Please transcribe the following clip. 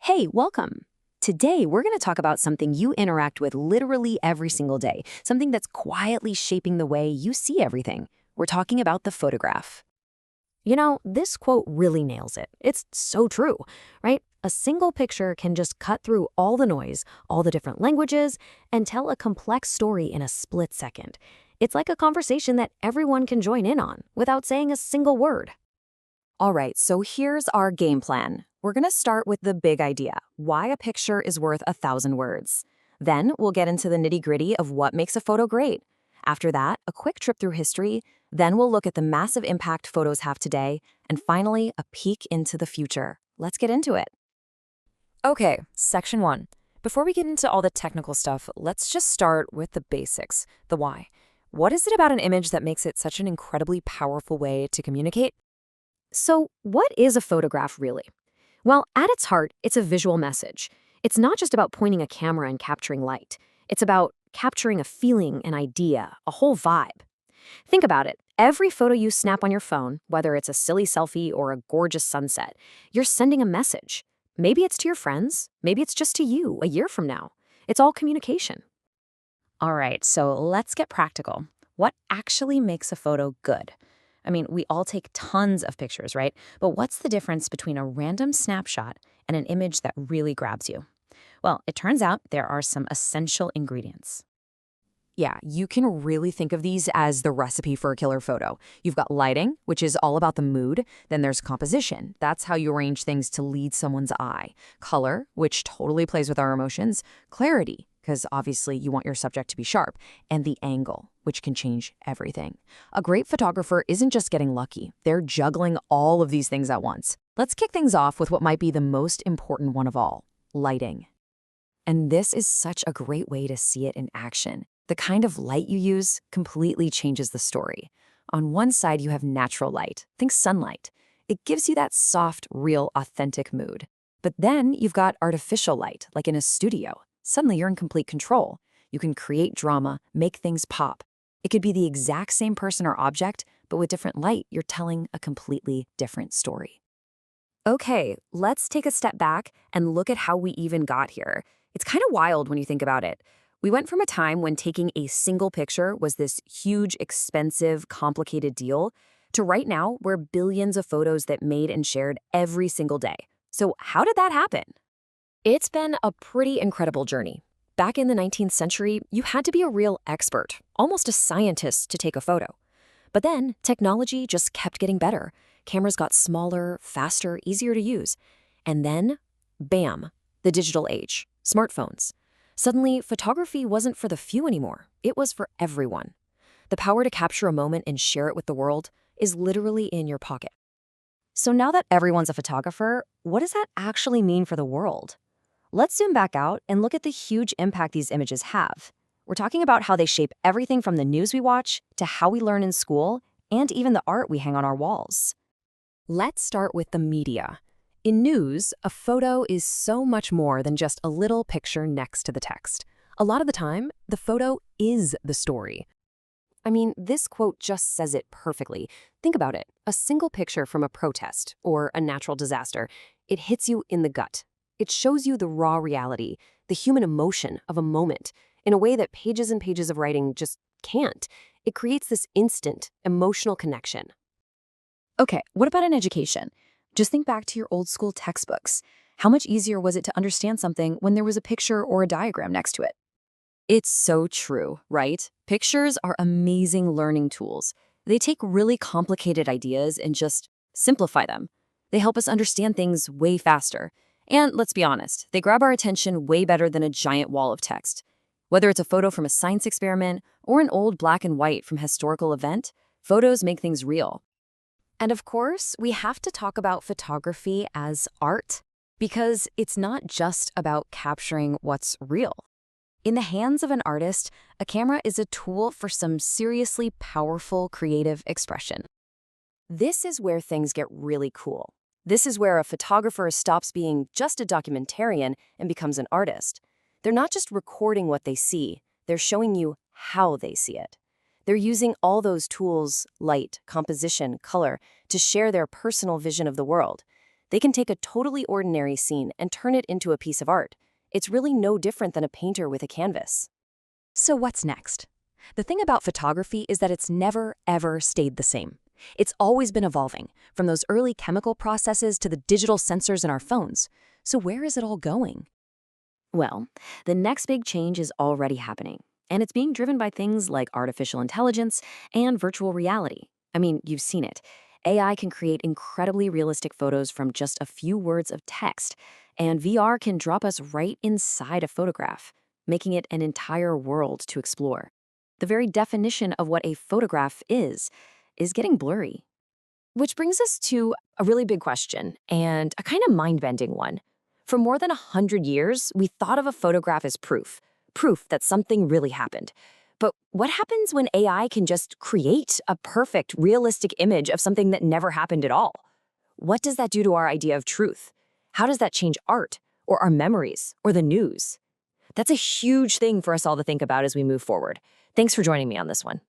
Hey, welcome. Today, we're going to talk about something you interact with literally every single day, something that's quietly shaping the way you see everything. We're talking about the photograph. This quote really nails it. It's so true, right? A single picture can just cut through all the noise, all the different languages, and tell a complex story in a split second. It's like a conversation that everyone can join in on without saying a single word. All right, so here's our game plan. We're going to start with the big idea, why a picture is worth 1,000 words. Then we'll get into the nitty-gritty of what makes a photo great. After that, a quick trip through history. Then we'll look at the massive impact photos have today. And finally, a peek into the future. Let's get into it. Okay, section 1. Before we get into all the technical stuff, let's just start with the basics, the why. What is it about an image that makes it such an incredibly powerful way to communicate? So, what is a photograph really? Well, at its heart, it's a visual message. It's not just about pointing a camera and capturing light. It's about capturing a feeling, an idea, a whole vibe. Think about it. Every photo you snap on your phone, whether it's a silly selfie or a gorgeous sunset, you're sending a message. Maybe it's to your friends, maybe it's just to you a year from now. It's all communication. All right, so let's get practical. What actually makes a photo good? I mean, we all take tons of pictures, right? But what's the difference between a random snapshot and an image that really grabs you? Well, it turns out there are some essential ingredients. Yeah, you can really think of these as the recipe for a killer photo. You've got lighting, which is all about the mood. Then there's composition. That's how you arrange things to lead someone's eye. Color, which totally plays with our emotions. Clarity, because obviously you want your subject to be sharp. And the angle, which can change everything. A great photographer isn't just getting lucky. They're juggling all of these things at once. Let's kick things off with what might be the most important one of all, lighting. And this is such a great way to see it in action. The kind of light you use completely changes the story. On one side, you have natural light. Think sunlight. It gives you that soft, real, authentic mood. But then you've got artificial light, like in a studio. Suddenly, you're in complete control. You can create drama, make things pop. It could be the exact same person or object, but with different light, you're telling a completely different story. Okay, let's take a step back and look at how we even got here. It's kind of wild when you think about it. We went from a time when taking a single picture was this huge, expensive, complicated deal to right now where billions of photos that made and shared every single day. So how did that happen? It's been a pretty incredible journey. Back in the 19th century, you had to be a real expert, almost a scientist, to take a photo. But then technology just kept getting better. Cameras got smaller, faster, easier to use. And then, bam, the digital age, smartphones. Suddenly, photography wasn't for the few anymore. It was for everyone. The power to capture a moment and share it with the world is literally in your pocket. So now that everyone's a photographer, what does that actually mean for the world? Let's zoom back out and look at the huge impact these images have. We're talking about how they shape everything from the news we watch to how we learn in school and even the art we hang on our walls. Let's start with the media. In news, a photo is so much more than just a little picture next to the text. A lot of the time, the photo is the story. I mean, this quote just says it perfectly. Think about it. A single picture from a protest or a natural disaster, it hits you in the gut. It shows you the raw reality, the human emotion of a moment, in a way that pages and pages of writing just can't. It creates this instant, emotional connection. Okay, what about in education? Just think back to your old school textbooks. How much easier was it to understand something when there was a picture or a diagram next to it? It's so true, right? Pictures are amazing learning tools. They take really complicated ideas and just simplify them. They help us understand things way faster. And let's be honest, they grab our attention way better than a giant wall of text. Whether it's a photo from a science experiment or an old black and white from a historical event, photos make things real. And of course, we have to talk about photography as art, because it's not just about capturing what's real. In the hands of an artist, a camera is a tool for some seriously powerful creative expression. This is where things get really cool. This is where a photographer stops being just a documentarian and becomes an artist. They're not just recording what they see, they're showing you how they see it. They're using all those tools, light, composition, color, to share their personal vision of the world. They can take a totally ordinary scene and turn it into a piece of art. It's really no different than a painter with a canvas. So what's next? The thing about photography is that it's never, ever stayed the same. It's always been evolving, from those early chemical processes to the digital sensors in our phones. So where is it all going? Well, the next big change is already happening, and it's being driven by things like artificial intelligence and virtual reality. I mean, you've seen it. AI can create incredibly realistic photos from just a few words of text, and VR can drop us right inside a photograph, making it an entire world to explore. The very definition of what a photograph is getting blurry. Which brings us to a really big question, and a kind of mind-bending one. For more than 100 years, we thought of a photograph as proof that something really happened. But what happens when AI can just create a perfect, realistic image of something that never happened at all? What does that do to our idea of truth? How does that change art, or our memories, or the news? That's a huge thing for us all to think about as we move forward. Thanks for joining me on this one.